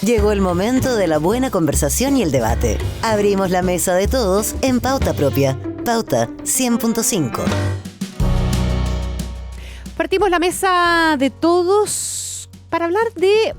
Llegó el momento de la buena conversación y el debate. Abrimos la mesa de todos en Pauta Propia. Pauta 100.5. Partimos la mesa de todos para hablar de...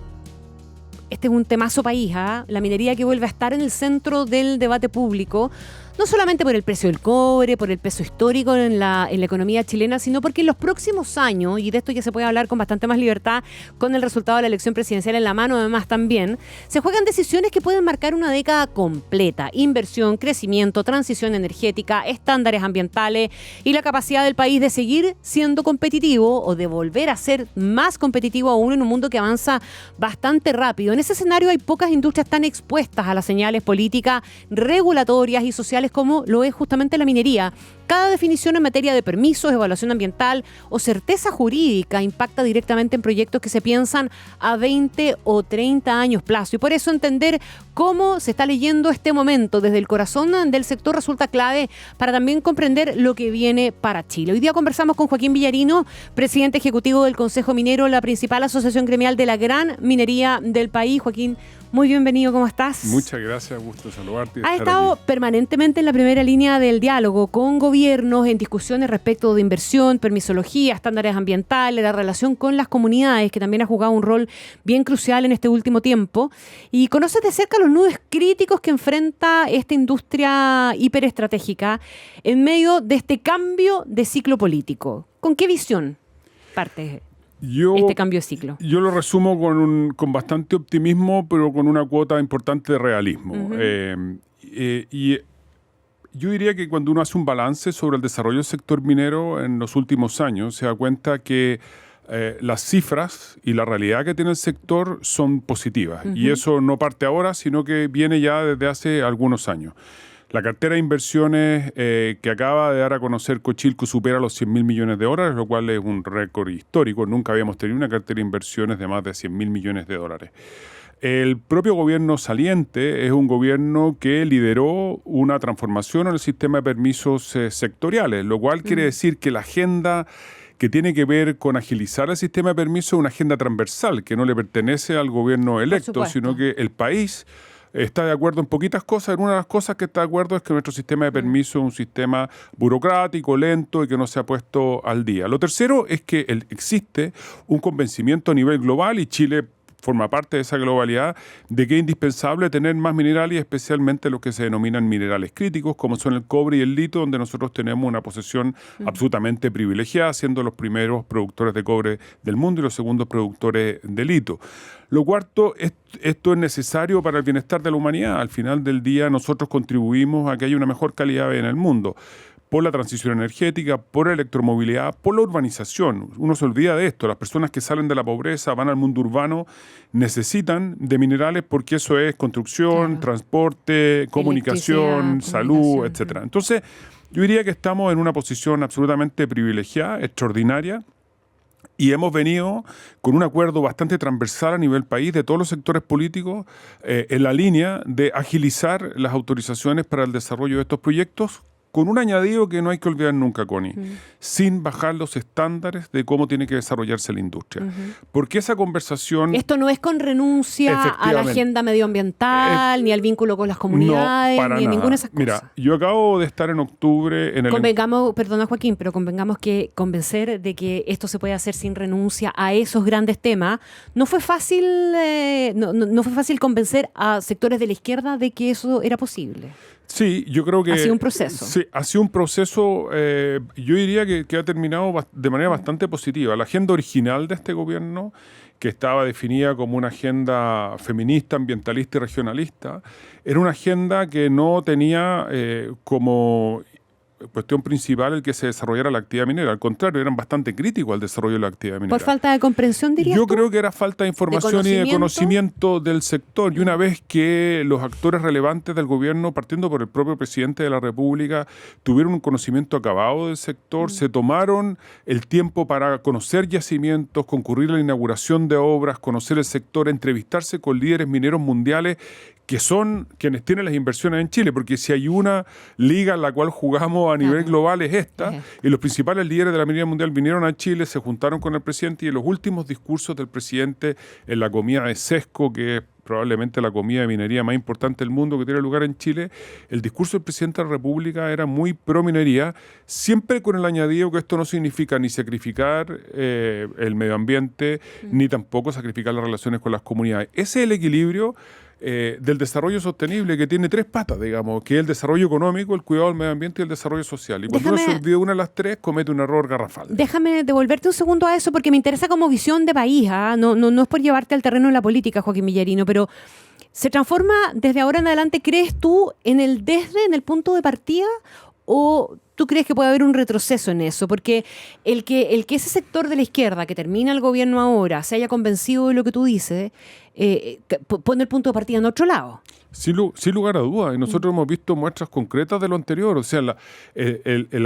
Este es un temazo país, ¿eh? La minería que vuelve a estar en el centro del debate público, no solamente por el precio del cobre, por el peso histórico en la economía chilena, sino porque en los próximos años, y de esto ya se puede hablar con bastante más libertad con el resultado de la elección presidencial en la mano, además también, se juegan decisiones que pueden marcar una década completa: inversión, crecimiento, transición energética, estándares ambientales y la capacidad del país de seguir siendo competitivo o de volver a ser más competitivo aún en un mundo que avanza bastante rápido. En ese escenario hay pocas industrias tan expuestas a las señales políticas, regulatorias y sociales como lo es justamente la minería. Cada definición en materia de permisos, evaluación ambiental o certeza jurídica impacta directamente en proyectos que se piensan a 20 o 30 años plazo. Y por eso entender cómo se está leyendo este momento desde el corazón del sector resulta clave para también comprender lo que viene para Chile. Hoy día conversamos con Joaquín Villarino, presidente ejecutivo del Consejo Minero, la principal asociación gremial de la gran minería del país. Joaquín, muy bienvenido, ¿cómo estás? Muchas gracias, gusto saludarte. Has estado permanentemente en la primera línea del diálogo con gobiernos en discusiones respecto de inversión, permisología, estándares ambientales, la relación con las comunidades, que también ha jugado un rol bien crucial en este último tiempo. Y conoces de cerca los nudos críticos que enfrenta esta industria hiperestratégica en medio de este cambio de ciclo político. ¿Con qué visión parte este cambio de ciclo? Yo lo resumo con bastante optimismo, pero con una cuota importante de realismo. Y yo diría que cuando uno hace un balance sobre el desarrollo del sector minero en los últimos años, se da cuenta que las cifras y la realidad que tiene el sector son positivas. Y eso no parte ahora, sino que viene ya desde hace algunos años. La cartera de inversiones que acaba de dar a conocer Cochilco supera los 100.000 millones de dólares, lo cual es un récord histórico. Nunca habíamos tenido una cartera de inversiones de más de 100.000 millones de dólares. El propio gobierno saliente es un gobierno que lideró una transformación en el sistema de permisos sectoriales, lo cual quiere decir que la agenda que tiene que ver con agilizar el sistema de permisos es una agenda transversal, que no le pertenece al gobierno electo, sino que el país está de acuerdo en poquitas cosas. Una de las cosas que está de acuerdo es que nuestro sistema de permiso es un sistema burocrático, lento y que no se ha puesto al día. Lo tercero es que existe un convencimiento a nivel global, y Chile forma parte de esa globalidad, de que es indispensable tener más minerales, y especialmente los que se denominan minerales críticos, como son el cobre y el litio, donde nosotros tenemos una posesión absolutamente privilegiada, siendo los primeros productores de cobre del mundo y los segundos productores de litio. Lo cuarto, esto es necesario para el bienestar de la humanidad. Al final del día nosotros contribuimos a que haya una mejor calidad de vida en el mundo, por la transición energética, por la electromovilidad, por la urbanización. Uno se olvida de esto. Las personas que salen de la pobreza, van al mundo urbano, necesitan de minerales porque eso es construcción, transporte, comunicación, salud, etc. Entonces, yo diría que estamos en una posición absolutamente privilegiada, extraordinaria, y hemos venido con un acuerdo bastante transversal a nivel país de todos los sectores políticos en la línea de agilizar las autorizaciones para el desarrollo de estos proyectos, con un añadido que no hay que olvidar nunca, Connie, sin bajar los estándares de cómo tiene que desarrollarse la industria. Porque esa conversación... Esto no es con renuncia a la agenda medioambiental, ni al vínculo con las comunidades, ni ninguna de esas cosas. Mira, yo acabo de estar en octubre en el... Perdona Joaquín, pero convengamos que convencer de que esto se puede hacer sin renuncia a esos grandes temas, no fue fácil, no fue fácil convencer a sectores de la izquierda de que eso era posible. Sí, yo creo que... Ha sido un proceso. Sí, ha sido un proceso, yo diría que ha terminado de manera bastante positiva. La agenda original de este gobierno, que estaba definida como una agenda feminista, ambientalista y regionalista, era una agenda que no tenía como cuestión principal el que se desarrollara la actividad minera. Al contrario, eran bastante críticos al desarrollo de la actividad minera. ¿Por falta de comprensión, dirías Yo tú? creo que era falta de información y de conocimiento del sector. Y una vez que los actores relevantes del gobierno, partiendo por el propio presidente de la República, tuvieron un conocimiento acabado del sector, se tomaron el tiempo para conocer yacimientos, concurrir a la inauguración de obras, conocer el sector, entrevistarse con líderes mineros mundiales que son quienes tienen las inversiones en Chile, porque si hay una liga en la cual jugamos a nivel global es esta, y los principales líderes de la minería mundial vinieron a Chile, se juntaron con el presidente, y en los últimos discursos del presidente en la comida de Sesco, que es probablemente la comida de minería más importante del mundo que tiene lugar en Chile, el discurso del presidente de la República era muy pro minería, siempre con el añadido que esto no significa ni sacrificar el medio ambiente, ni tampoco sacrificar las relaciones con las comunidades. Ese es el equilibrio del desarrollo sostenible, que tiene 3 patas, digamos, que es el desarrollo económico, el cuidado del medio ambiente y el desarrollo social. Y cuando uno se olvida una de las 3, comete un error garrafal. Déjame devolverte un segundo a eso, porque me interesa como visión de país. No es por llevarte al terreno de la política, Joaquín Villarino, pero ¿se transforma desde ahora en adelante, crees tú, en el punto de partida? ¿O tú crees que puede haber un retroceso en eso? Porque el que ese sector de la izquierda que termina el gobierno ahora se haya convencido de lo que tú dices, pone el punto de partida en otro lado. Sin lugar a dudas, y nosotros hemos visto muestras concretas de lo anterior. O sea, la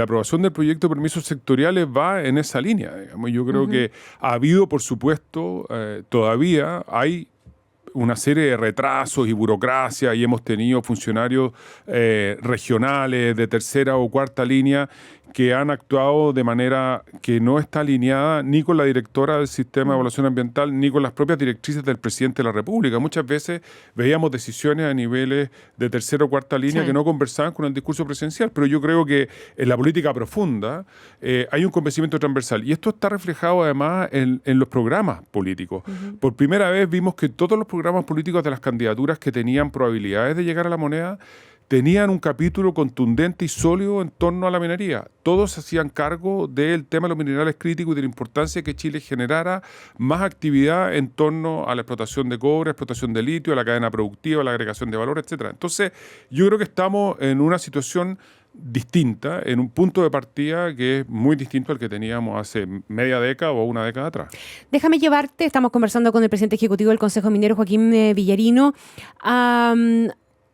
aprobación del proyecto de permisos sectoriales va en esa línea, digamos. Yo creo que ha habido, por supuesto, todavía hay una serie de retrasos y burocracia, y hemos tenido funcionarios regionales de tercera o cuarta línea que han actuado de manera que no está alineada ni con la directora del Sistema de Evaluación Ambiental ni con las propias directrices del presidente de la República. Muchas veces veíamos decisiones a niveles de tercera o cuarta línea que no conversaban con el discurso presidencial, pero yo creo que en la política profunda hay un convencimiento transversal, y esto está reflejado además en los programas políticos. Por primera vez vimos que todos los programas políticos de las candidaturas que tenían probabilidades de llegar a la moneda tenían un capítulo contundente y sólido en torno a la minería. Todos se hacían cargo del tema de los minerales críticos y de la importancia que Chile generara más actividad en torno a la explotación de cobre, explotación de litio, a la cadena productiva, a la agregación de valor, etc. Entonces, yo creo que estamos en una situación distinta, en un punto de partida que es muy distinto al que teníamos hace media década o una década atrás. Déjame llevarte, estamos conversando con el presidente ejecutivo del Consejo Minero, Joaquín Villarino,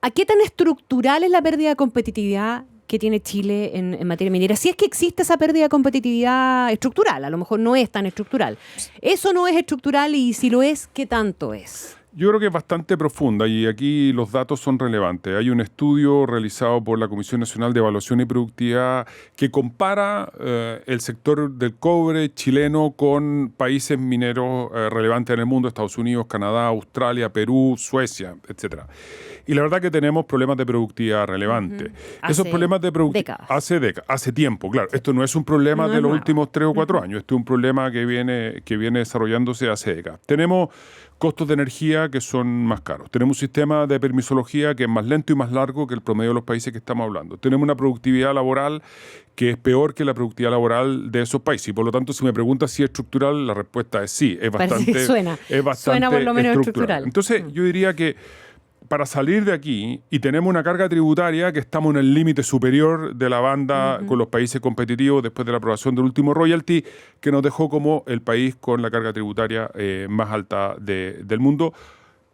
¿a qué tan estructural es la pérdida de competitividad que tiene Chile en materia minera? Si es que existe esa pérdida de competitividad estructural, a lo mejor no es tan estructural. ¿Eso no es estructural? Y si lo es, ¿qué tanto es? Yo creo que es bastante profunda, y aquí los datos son relevantes. Hay un estudio realizado por la Comisión Nacional de Evaluación y Productividad que compara el sector del cobre chileno con países mineros relevantes en el mundo: Estados Unidos, Canadá, Australia, Perú, Suecia, etc. Y la verdad que tenemos problemas de productividad relevantes. Esos problemas de productividad hace tiempo, claro. Esto no es un problema de los últimos 3 o 4 años. Esto es un problema que viene desarrollándose hace décadas. Tenemos costos de energía que son más caros. Tenemos un sistema de permisología que es más lento y más largo que el promedio de los países que estamos hablando. Tenemos una productividad laboral que es peor que la productividad laboral de esos países. Y por lo tanto, si me preguntas si es estructural, la respuesta es sí. Es bastante, suena por lo menos estructural. Entonces, yo diría que para salir de aquí, y tenemos una carga tributaria que estamos en el límite superior de la banda con los países competitivos después de la aprobación del último royalty, que nos dejó como el país con la carga tributaria más alta del mundo,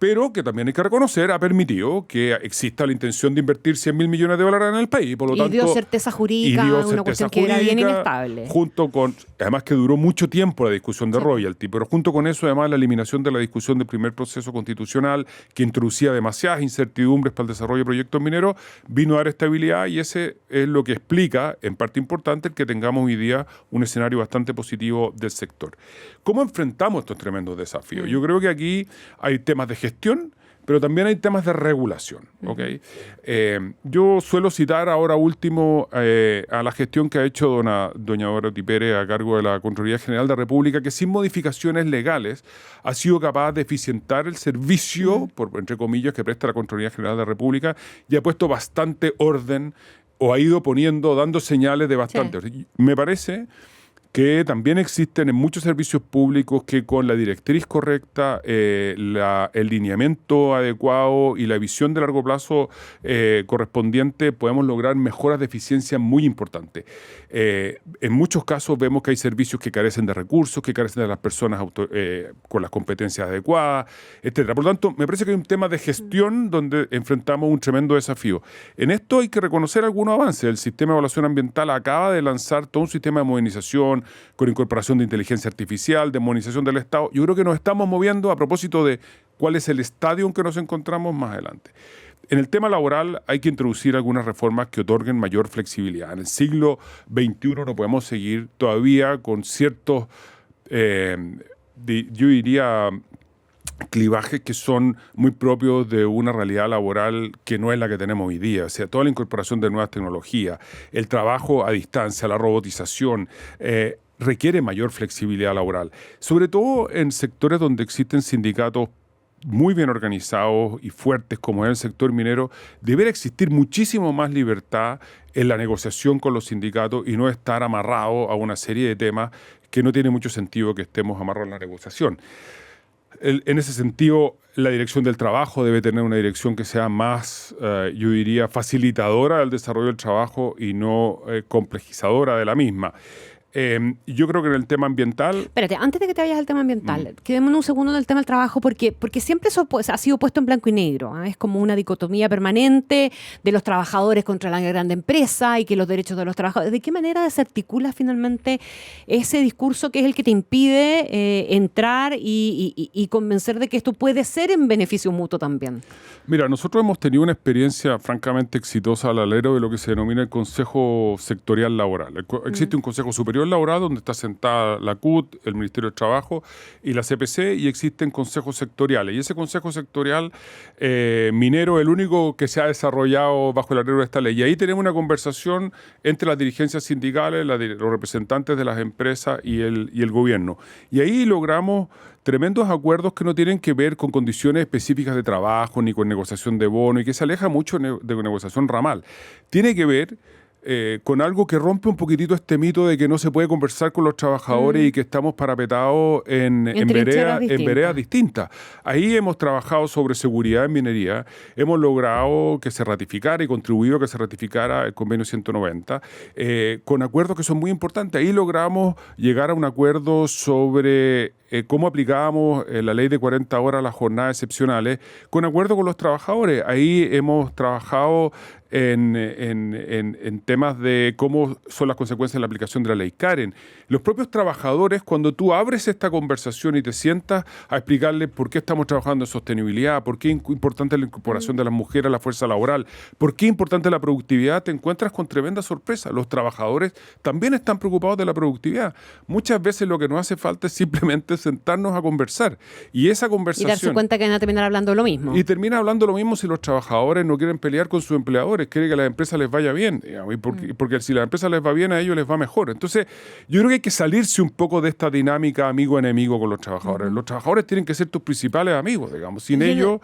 pero que también hay que reconocer ha permitido que exista la intención de invertir $100.000 millones en el país. Por lo tanto, dio certeza jurídica, una cuestión que era bien inestable. Junto con, además que duró mucho tiempo la discusión de royalty, pero junto con eso además la eliminación de la discusión del primer proceso constitucional, que introducía demasiadas incertidumbres para el desarrollo de proyectos mineros, vino a dar estabilidad, y ese es lo que explica, en parte importante, el que tengamos hoy día un escenario bastante positivo del sector. ¿Cómo enfrentamos estos tremendos desafíos? Yo creo que aquí hay temas de gestión, pero también hay temas de regulación. ¿Okay? Yo suelo citar ahora último a la gestión que ha hecho doña Dorothy Pérez a cargo de la Contraloría General de la República, que sin modificaciones legales ha sido capaz de eficientar el servicio, entre comillas, que presta la Contraloría General de la República, y ha puesto bastante orden, o ha ido dando señales de bastante orden. Me parece que también existen en muchos servicios públicos que con la directriz correcta, el lineamiento adecuado y la visión de largo plazo correspondiente podemos lograr mejoras de eficiencia muy importantes. En muchos casos vemos que hay servicios que carecen de recursos, que carecen de las personas con las competencias adecuadas, etc. Por lo tanto, me parece que hay un tema de gestión donde enfrentamos un tremendo desafío. En esto hay que reconocer algunos avances. El Sistema de Evaluación Ambiental acaba de lanzar todo un sistema de modernización con incorporación de inteligencia artificial, de modernización del Estado. Yo creo que nos estamos moviendo a propósito de cuál es el estadio en que nos encontramos más adelante. En el tema laboral hay que introducir algunas reformas que otorguen mayor flexibilidad. En el siglo XXI no podemos seguir todavía con ciertos, yo diría, clivajes que son muy propios de una realidad laboral que no es la que tenemos hoy día. O sea, toda la incorporación de nuevas tecnologías, el trabajo a distancia, la robotización, requiere mayor flexibilidad laboral. Sobre todo en sectores donde existen sindicatos muy bien organizados y fuertes como es el sector minero, debería existir muchísimo más libertad en la negociación con los sindicatos y no estar amarrado a una serie de temas que no tiene mucho sentido que estemos amarrados en la negociación. En ese sentido, la dirección del trabajo debe tener una dirección que sea más, yo diría, facilitadora del desarrollo del trabajo y no complejizadora de la misma. Yo creo que en el tema ambiental... Espérate, antes de que te vayas al tema ambiental, quedémonos un segundo en el tema del trabajo, porque siempre eso pues, ha sido puesto en blanco y negro. Es como una dicotomía permanente de los trabajadores contra la grande empresa y que los derechos de los trabajadores. ¿De qué manera se articula finalmente ese discurso que es el que te impide entrar y convencer de que esto puede ser en beneficio mutuo también? Mira, nosotros hemos tenido una experiencia francamente exitosa al alero de lo que se denomina el Consejo Sectorial Laboral. Existe un Consejo Superior Laboral donde está sentada la CUT, el Ministerio del Trabajo y la CPC, y existen consejos sectoriales. Y ese Consejo Sectorial minero es el único que se ha desarrollado bajo el alero de esta ley. Y ahí tenemos una conversación entre las dirigencias sindicales, los representantes de las empresas y el gobierno. Y ahí logramos tremendos acuerdos que no tienen que ver con condiciones específicas de trabajo ni con negociación de bono y que se aleja mucho de negociación ramal. Tiene que ver con algo que rompe un poquitito este mito de que no se puede conversar con los trabajadores y que estamos parapetados en veredas distintas. Ahí hemos trabajado sobre seguridad en minería, hemos logrado que se ratificara y contribuido a que se ratificara el convenio 190, con acuerdos que son muy importantes. Ahí logramos llegar a un acuerdo sobre cómo aplicábamos la ley de 40 horas a las jornadas excepcionales, con acuerdo con los trabajadores. Ahí hemos trabajado en temas de cómo son las consecuencias de la aplicación de la ley Karen. Los propios trabajadores, cuando tú abres esta conversación y te sientas a explicarles por qué estamos trabajando en sostenibilidad, por qué es importante la incorporación de las mujeres a la fuerza laboral, por qué es importante la productividad, te encuentras con tremenda sorpresa. Los trabajadores también están preocupados de la productividad. Muchas veces lo que nos hace falta es simplemente sentarnos a conversar. Y esa conversación... Y darse cuenta que van a terminar hablando lo mismo. Y termina hablando lo mismo si los trabajadores no quieren pelear con sus empleadores, quieren que a las empresas les vaya bien, digamos, porque si a las empresas les va bien, a ellos les va mejor. Entonces, yo creo que hay que salirse un poco de esta dinámica amigo-enemigo con los trabajadores. Los trabajadores tienen que ser tus principales amigos, digamos. Sin ellos...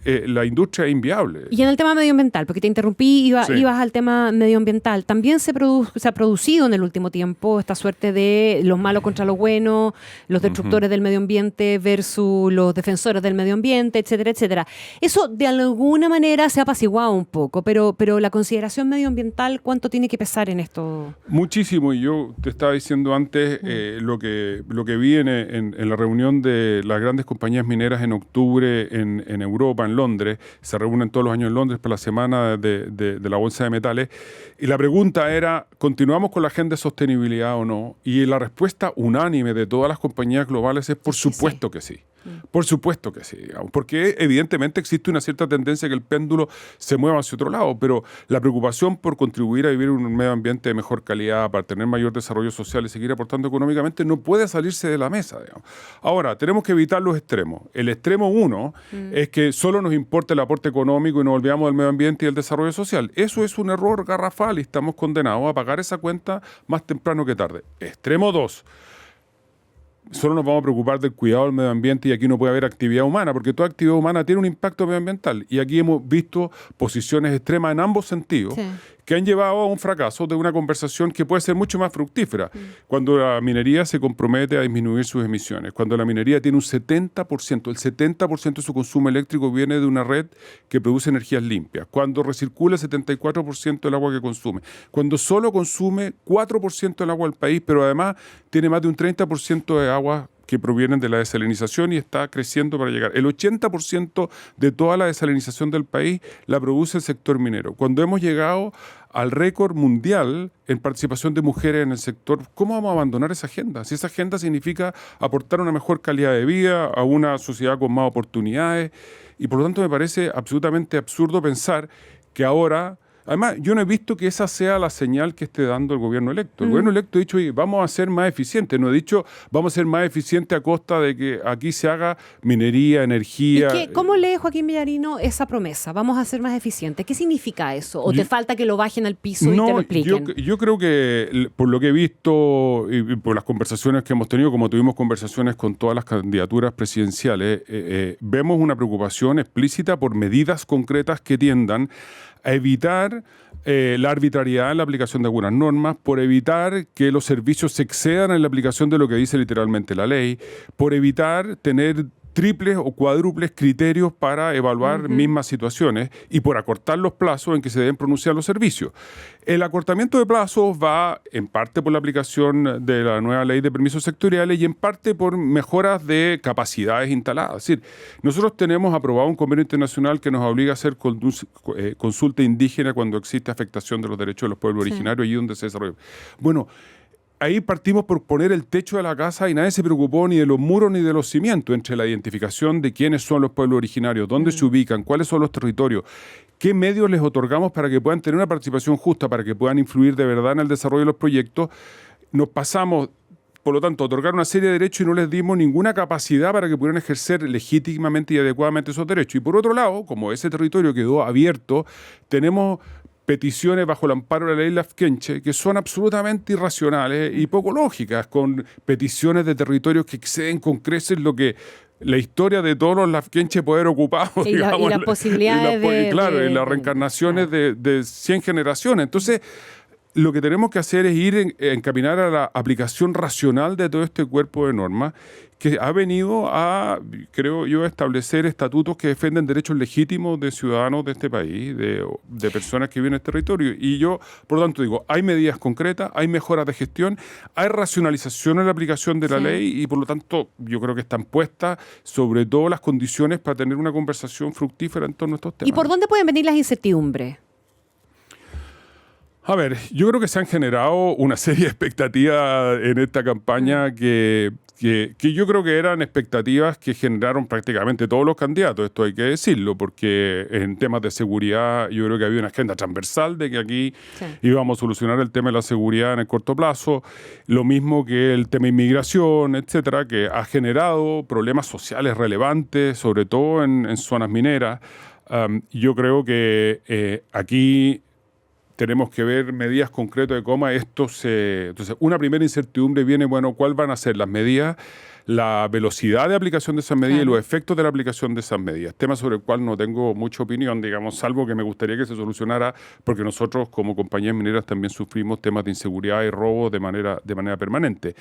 la industria es inviable. Y en el tema medioambiental, porque te interrumpí, ibas al tema medioambiental, también se ha producido en el último tiempo esta suerte de los malos contra los buenos, los destructores del medio ambiente versus los defensores del medio ambiente, etcétera, etcétera. Eso de alguna manera se ha apaciguado un poco, pero la consideración medioambiental, ¿cuánto tiene que pesar en esto? Muchísimo, y yo te estaba diciendo antes lo que vi en la reunión de las grandes compañías mineras en octubre en Europa, en Londres, se reúnen todos los años en Londres para la semana de la bolsa de metales, y la pregunta era, ¿continuamos con la agenda de sostenibilidad o no? Y la respuesta unánime de todas las compañías globales es por supuesto que sí. Por supuesto que sí, digamos, porque evidentemente existe una cierta tendencia que el péndulo se mueva hacia otro lado, pero la preocupación por contribuir a vivir en un medio ambiente de mejor calidad, para tener mayor desarrollo social y seguir aportando económicamente, no puede salirse de la mesa, digamos. Ahora, tenemos que evitar los extremos. El extremo uno es que solo nos importa el aporte económico y nos olvidamos del medio ambiente y del desarrollo social. Eso es un error garrafal y estamos condenados a pagar esa cuenta más temprano que tarde. Extremo 2. Solo nos vamos a preocupar del cuidado del medio ambiente y aquí no puede haber actividad humana, porque toda actividad humana tiene un impacto medioambiental. Y aquí hemos visto posiciones extremas en ambos sentidos que han llevado a un fracaso de una conversación que puede ser mucho más fructífera. Cuando la minería se compromete a disminuir sus emisiones, cuando la minería tiene un 70%, el 70% de su consumo eléctrico viene de una red que produce energías limpias, cuando recircula el 74% del agua que consume, cuando solo consume 4% del agua del país, pero además tiene más de un 30% de agua que provienen de la desalinización y está creciendo para llegar. El 80% de toda la desalinización del país la produce el sector minero. Cuando hemos llegado al récord mundial en participación de mujeres en el sector, ¿cómo vamos a abandonar esa agenda? Si esa agenda significa aportar una mejor calidad de vida a una sociedad con más oportunidades, y por lo tanto me parece absolutamente absurdo pensar que ahora Además, yo no he visto que esa sea la señal que esté dando el gobierno electo. El gobierno electo ha dicho, oye, vamos a ser más eficientes. No ha dicho, vamos a ser más eficientes a costa de que aquí se haga minería, energía. ¿Cómo lee Joaquín Villarino esa promesa? Vamos a ser más eficientes. ¿Qué significa eso? ¿O te falta que lo bajen al piso y te lo expliquen? Yo creo que, por lo que he visto y por las conversaciones que hemos tenido, como tuvimos conversaciones con todas las candidaturas presidenciales, vemos una preocupación explícita por medidas concretas que tiendan a evitar la arbitrariedad en la aplicación de algunas normas, por evitar que los servicios se excedan en la aplicación de lo que dice literalmente la ley, por evitar tener triples o cuádruples criterios para evaluar mismas situaciones y por acortar los plazos en que se deben pronunciar los servicios. El acortamiento de plazos va en parte por la aplicación de la nueva ley de permisos sectoriales y en parte por mejoras de capacidades instaladas. Es decir, nosotros tenemos aprobado un convenio internacional que nos obliga a hacer consulta indígena cuando existe afectación de los derechos de los pueblos originarios allí donde se desarrolla. Bueno, ahí partimos por poner el techo de la casa y nadie se preocupó ni de los muros ni de los cimientos, entre la identificación de quiénes son los pueblos originarios, dónde se ubican, cuáles son los territorios, qué medios les otorgamos para que puedan tener una participación justa, para que puedan influir de verdad en el desarrollo de los proyectos. Nos pasamos, por lo tanto, a otorgar una serie de derechos y no les dimos ninguna capacidad para que pudieran ejercer legítimamente y adecuadamente esos derechos. Y por otro lado, como ese territorio quedó abierto, tenemos peticiones bajo el amparo de la ley Lafkenche que son absolutamente irracionales y poco lógicas, con peticiones de territorios que exceden con creces lo que la historia de todos los Lafkenche puede haber ocupado. Y las posibilidades en las reencarnaciones de 100 generaciones. Entonces, lo que tenemos que hacer es ir encaminar a la aplicación racional de todo este cuerpo de normas que ha venido a, creo yo, establecer estatutos que defienden derechos legítimos de ciudadanos de este país, de personas que viven en este territorio. Y yo, por lo tanto, digo, hay medidas concretas, hay mejoras de gestión, hay racionalización en la aplicación de la ley y, por lo tanto, yo creo que están puestas sobre todo las condiciones para tener una conversación fructífera en torno a estos temas. ¿Y por dónde pueden venir las incertidumbres? A ver, yo creo que se han generado una serie de expectativas en esta campaña que yo creo que eran expectativas que generaron prácticamente todos los candidatos, esto hay que decirlo, porque en temas de seguridad yo creo que había una agenda transversal de que aquí íbamos a solucionar el tema de la seguridad en el corto plazo, lo mismo que el tema de inmigración, etcétera, que ha generado problemas sociales relevantes, sobre todo en zonas mineras. Yo creo que aquí tenemos que ver medidas concretas de cómo esto se... Entonces, una primera incertidumbre viene, bueno, ¿cuáles van a ser las medidas? La velocidad de aplicación de esas medidas y los efectos de la aplicación de esas medidas. Tema sobre el cual no tengo mucha opinión, digamos, salvo que me gustaría que se solucionara, porque nosotros como compañías mineras también sufrimos temas de inseguridad y robo de manera permanente.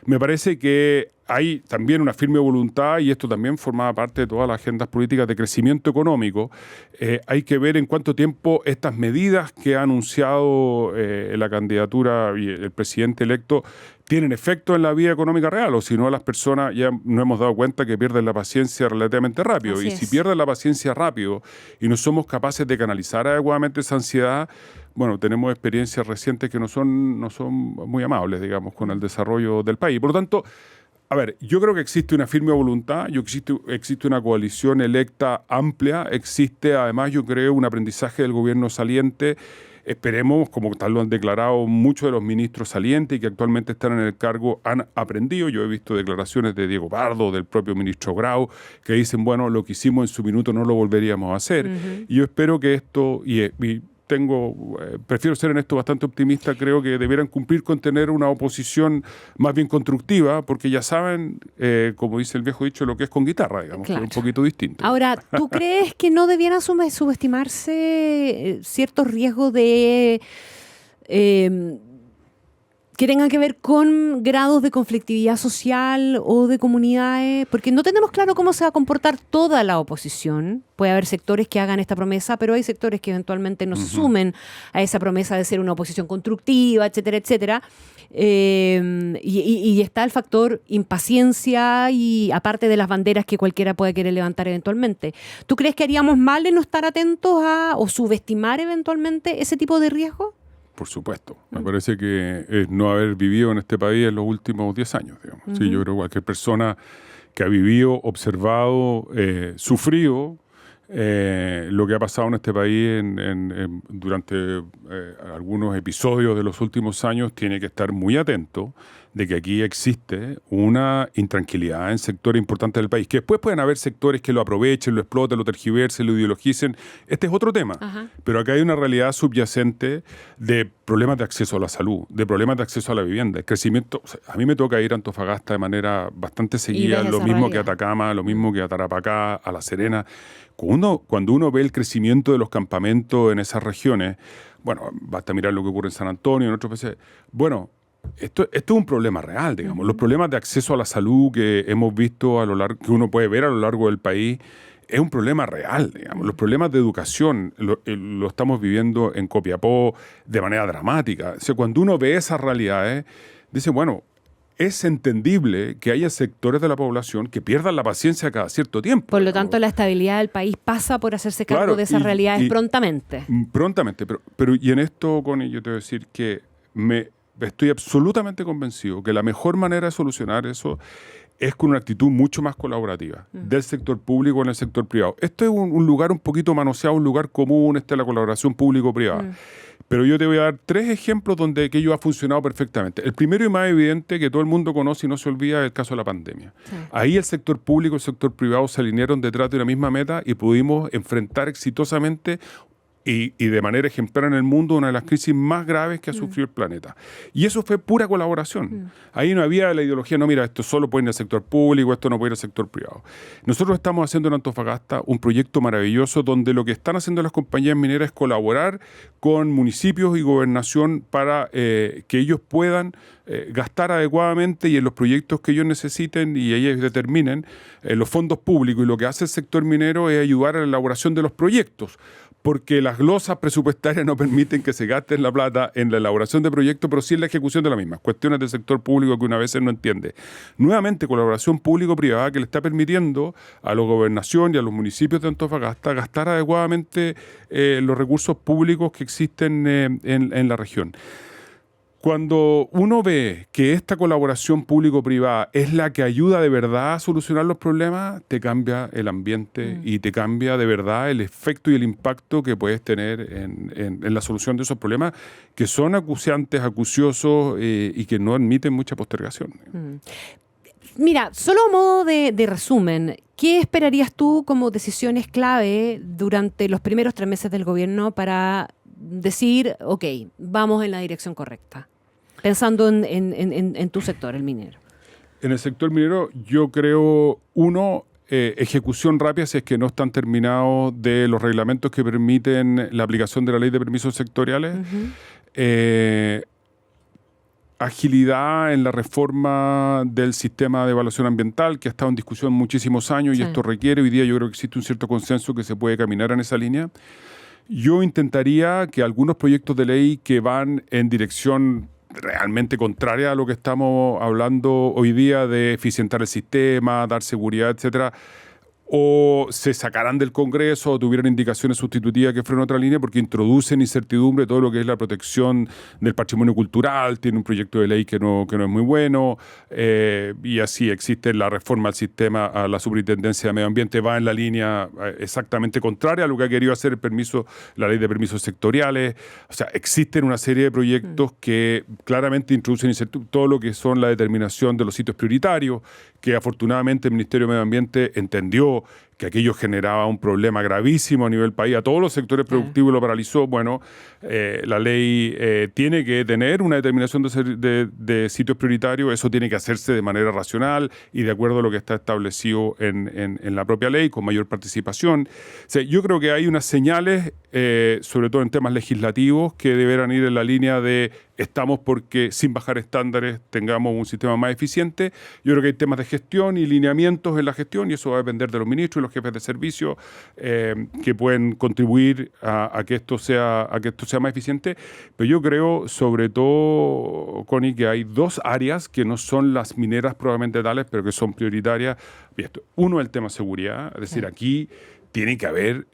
Me parece que hay también una firme voluntad, y esto también formaba parte de todas las agendas políticas de crecimiento económico. Hay que ver en cuánto tiempo estas medidas que ha anunciado la candidatura y el presidente electo tienen efecto en la vida económica real, o si no, las personas ya nos hemos dado cuenta que pierden la paciencia relativamente rápido. Así y es. Si pierden la paciencia rápido y no somos capaces de canalizar adecuadamente esa ansiedad, bueno, tenemos experiencias recientes que no son muy amables, digamos, con el desarrollo del país. Por lo tanto, a ver, yo creo que existe una firme voluntad, existe una coalición electa amplia, existe además, yo creo, un aprendizaje del gobierno saliente. Esperemos, como tal lo han declarado muchos de los ministros salientes y que actualmente están en el cargo, han aprendido. Yo he visto declaraciones de Diego Pardo, del propio ministro Grau, que dicen, bueno, lo que hicimos en su minuto no lo volveríamos a hacer. Y yo espero que esto, prefiero ser en esto bastante optimista, creo que debieran cumplir con tener una oposición más bien constructiva, porque ya saben, como dice el viejo dicho, lo que es con guitarra, digamos, Claro. que es un poquito distinto. Ahora, ¿tú crees que no debieran subestimarse ciertos riesgos de que tengan que ver con grados de conflictividad social o de comunidades? Porque no tenemos claro cómo se va a comportar toda la oposición. Puede haber sectores que hagan esta promesa, pero hay sectores que eventualmente no se sumen a esa promesa de ser una oposición constructiva, etcétera, etcétera. Y está el factor impaciencia y aparte de las banderas que cualquiera puede querer levantar eventualmente. ¿Tú crees que haríamos mal en no estar atentos a o subestimar eventualmente ese tipo de riesgo? Por supuesto. Me parece que es no haber vivido en este país en los últimos 10 años, digamos. Sí, yo creo que cualquier persona que ha vivido, observado, sufrido lo que ha pasado en este país durante algunos episodios de los últimos años, tiene que estar muy atento de que aquí existe una intranquilidad en sectores importantes del país, que después pueden haber sectores que lo aprovechen, lo exploten, lo tergiversen, lo ideologicen. Este es otro tema. Ajá. Pero acá hay una realidad subyacente de problemas de acceso a la salud, de problemas de acceso a la vivienda, el crecimiento. O sea, a mí me toca ir a Antofagasta de manera bastante seguida, lo mismo que a Atacama, lo mismo que a Tarapacá, a La Serena. Cuando uno ve el crecimiento de los campamentos en esas regiones, bueno, basta mirar lo que ocurre en San Antonio, en otros países. Bueno, esto es un problema real, digamos. Los problemas de acceso a la salud que hemos visto que uno puede ver a lo largo del país, es un problema real, digamos. Los problemas de educación lo estamos viviendo en Copiapó de manera dramática. O sea, cuando uno ve esas realidades, dice, bueno, es entendible que haya sectores de la población que pierdan la paciencia cada cierto tiempo. Por lo tanto, la estabilidad del país pasa por hacerse cargo de esas realidades prontamente. Prontamente, pero y en esto, Connie, yo te voy a decir que estoy absolutamente convencido que la mejor manera de solucionar eso es con una actitud mucho más colaborativa del sector público en el sector privado. Esto es un lugar un poquito manoseado, un lugar común, esta es la colaboración público-privada. Pero yo te voy a dar 3 ejemplos donde aquello ha funcionado perfectamente. El primero y más evidente que todo el mundo conoce y no se olvida es el caso de la pandemia. Sí. Ahí el sector público y el sector privado se alinearon detrás de una misma meta y pudimos enfrentar exitosamente y de manera ejemplar en el mundo una de las crisis más graves que ha sufrido el planeta. Y eso fue pura colaboración. Ahí no había la ideología, no, mira, esto solo puede ir al sector público, esto no puede ir al sector privado. Nosotros estamos haciendo en Antofagasta un proyecto maravilloso donde lo que están haciendo las compañías mineras es colaborar con municipios y gobernación para que ellos puedan gastar adecuadamente y en los proyectos que ellos necesiten y ellos determinen los fondos públicos. Y lo que hace el sector minero es ayudar a la elaboración de los proyectos, porque las glosas presupuestarias no permiten que se gaste la plata en la elaboración de proyectos, pero sí en la ejecución de la misma. Cuestiones del sector público que una vez no entiende. Nuevamente, colaboración público-privada que le está permitiendo a la gobernación y a los municipios de Antofagasta gastar adecuadamente los recursos públicos que existen en la región. Cuando uno ve que esta colaboración público-privada es la que ayuda de verdad a solucionar los problemas, te cambia el ambiente y te cambia de verdad el efecto y el impacto que puedes tener en la solución de esos problemas que son acuciantes, acuciosos y que no admiten mucha postergación. Mira, solo a modo de resumen, ¿qué esperarías tú como decisiones clave durante los primeros 3 meses del gobierno para decir, ok, vamos en la dirección correcta? Pensando en tu sector, el minero. En el sector minero, yo creo, ejecución rápida si es que no están terminados de los reglamentos que permiten la aplicación de la ley de permisos sectoriales. Agilidad en la reforma del sistema de evaluación ambiental, que ha estado en discusión muchísimos años, y esto requiere, hoy día yo creo que existe un cierto consenso que se puede caminar en esa línea. Yo intentaría que algunos proyectos de ley que van en dirección realmente contraria a lo que estamos hablando hoy día de eficientar el sistema, dar seguridad, etcétera, o se sacarán del Congreso o tuvieran indicaciones sustitutivas que fueron otra línea porque introducen incertidumbre todo lo que es la protección del patrimonio cultural, tiene un proyecto de ley que no es muy bueno, y así existe la reforma al sistema, a la Superintendencia de Medio Ambiente, va en la línea exactamente contraria a lo que ha querido hacer la ley de permisos sectoriales. O sea, existen una serie de proyectos que claramente introducen incertidumbre, todo lo que son la determinación de los sitios prioritarios, que afortunadamente el Ministerio de Medio Ambiente entendió que aquello generaba un problema gravísimo a nivel país, a todos los sectores productivos lo paralizó. Bueno, la ley tiene que tener una determinación de sitios prioritarios, eso tiene que hacerse de manera racional y de acuerdo a lo que está establecido en la propia ley, con mayor participación. O sea, yo creo que hay unas señales, sobre todo en temas legislativos, que deberán ir en la línea de estamos porque sin bajar estándares tengamos un sistema más eficiente. Yo creo que hay temas de gestión y lineamientos en la gestión y eso va a depender de los ministros y los jefes de servicio que pueden contribuir a que esto sea más eficiente. Pero yo creo, sobre todo, Connie, que hay 2 áreas que no son las mineras probablemente tales, pero que son prioritarias. Uno es el tema seguridad, es decir, aquí tiene que haber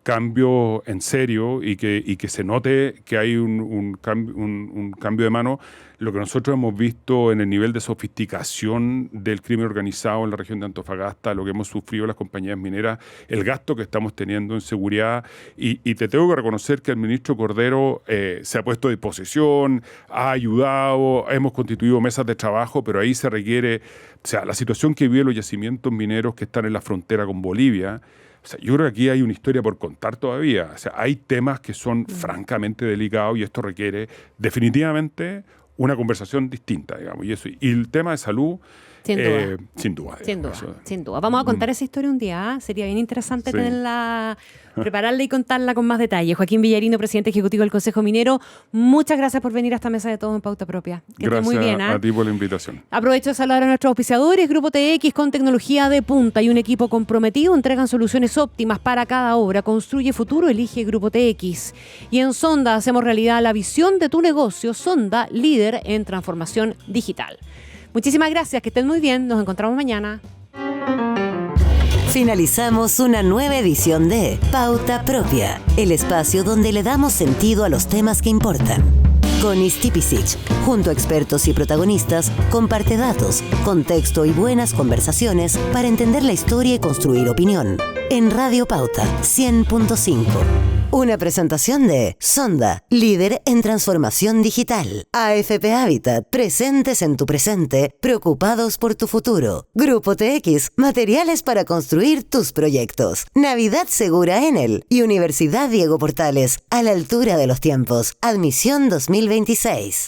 cambio en serio y que se note que hay un cambio de mano. Lo que nosotros hemos visto en el nivel de sofisticación del crimen organizado en la región de Antofagasta, lo que hemos sufrido las compañías mineras, el gasto que estamos teniendo en seguridad. Y te tengo que reconocer que el ministro Cordero se ha puesto a disposición, ha ayudado, hemos constituido mesas de trabajo, pero ahí se requiere, o sea, la situación que viven los yacimientos mineros que están en la frontera con Bolivia. O sea, yo creo que aquí hay una historia por contar todavía. O sea, hay temas que son francamente delicados y esto requiere definitivamente una conversación distinta, digamos. Y el tema de salud, sin duda. Sin duda. Sin duda. Vamos a contar esa historia un día. Sería bien interesante tenerla, prepararla y contarla con más detalle. Joaquín Villarino, presidente ejecutivo del Consejo Minero, muchas gracias por venir a esta mesa de todos en Pauta Propia. Que gracias muy bien, a ti por la invitación. Aprovecho de saludar a nuestros auspiciadores. Grupo TX, con tecnología de punta y un equipo comprometido, entregan soluciones óptimas para cada obra. Construye futuro, elige Grupo TX. Y en Sonda hacemos realidad la visión de tu negocio. Sonda, líder en transformación digital. Muchísimas gracias, que estén muy bien. Nos encontramos mañana. Finalizamos una nueva edición de Pauta Propia, el espacio donde le damos sentido a los temas que importan. Con Istipicic, junto a expertos y protagonistas, comparte datos, contexto y buenas conversaciones para entender la historia y construir opinión. En Radio Pauta 100.5. Una presentación de Sonda, líder en transformación digital. AFP Habitat, presentes en tu presente, preocupados por tu futuro. Grupo TX, materiales para construir tus proyectos. Navidad segura Enel y Universidad Diego Portales, a la altura de los tiempos. Admisión 2026.